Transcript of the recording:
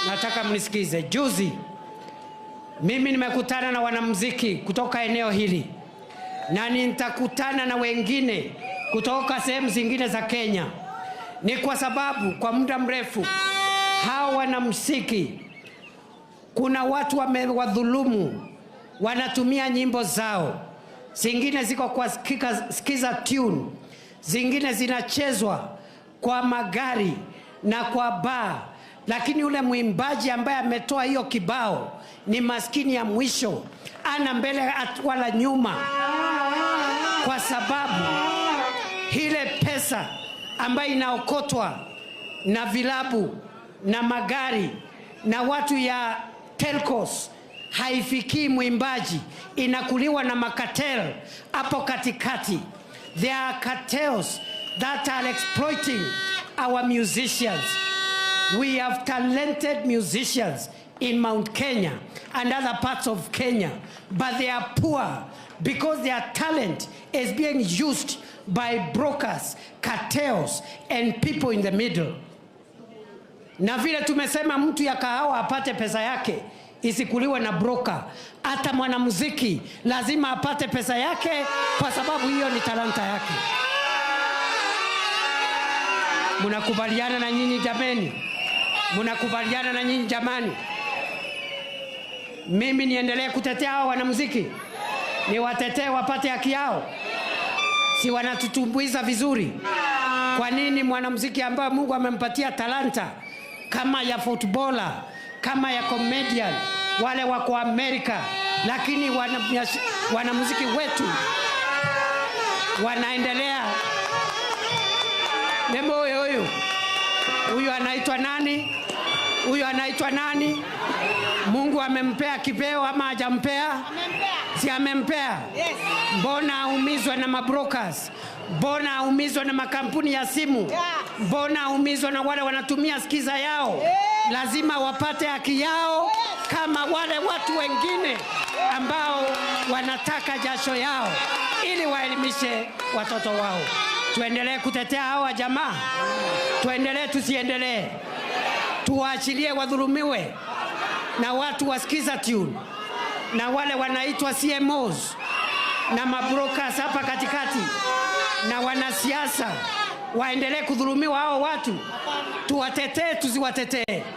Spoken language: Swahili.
nataka mnisikize. Juzi mimi nimekutana na wanamuziki kutoka eneo hili na nitakutana na wengine kutoka sehemu zingine za Kenya. Ni kwa sababu kwa muda mrefu hao wanamuziki, kuna watu wamewadhulumu, wanatumia nyimbo zao, zingine ziko kwa skiza tune, zingine zinachezwa kwa magari na kwa bar, lakini yule mwimbaji ambaye ametoa hiyo kibao ni maskini ya mwisho, ana mbele wala nyuma, kwa sababu ile pesa ambayo inaokotwa na vilabu na magari na watu ya telcos haifikii mwimbaji, inakuliwa na makatel hapo katikati. There are cartels that are exploiting our musicians. We have talented musicians in Mount Kenya and other parts of Kenya, but they are poor because their talent is being used by brokers, cartels, and people in the middle. Na vile tumesema mtu ya kahawa apate pesa yake isikuliwe na broker, hata mwanamuziki lazima apate pesa yake, kwa sababu hiyo ni talanta yake. Munakubaliana na nyinyi jameni? Munakubaliana na nyinyi jamani? Mimi niendelee kutetea hao wanamuziki? Ni watetee wapate haki yao? Si wanatutumbuiza vizuri? Kwa nini mwanamuziki ambaye Mungu amempatia talanta kama ya footballer, kama ya comedian, wale wako Amerika, lakini wanamuziki wetu wanaendelea? Nembo huyu anaitwa nani? Huyu anaitwa nani? Mungu amempea kipeo ama hajampea? Amempea. Si amempea? Yes. Mbona aumizwa na mabrokers? Mbona aumizwa na makampuni ya simu? Yeah. Mbona aumizwa na wale wanatumia skiza yao? Yeah. Lazima wapate haki yao, yes, kama wale watu wengine ambao wanataka jasho yao ili waelimishe watoto wao. Tuendelee kutetea hawa jamaa? Tuendelee tusiendelee? Tuwaachilie wadhulumiwe na watu wa skiza tune na wale wanaitwa CMOs na mabrokers hapa katikati na wanasiasa waendelee kudhulumiwa hao watu? Tuwatetee tusiwatetee?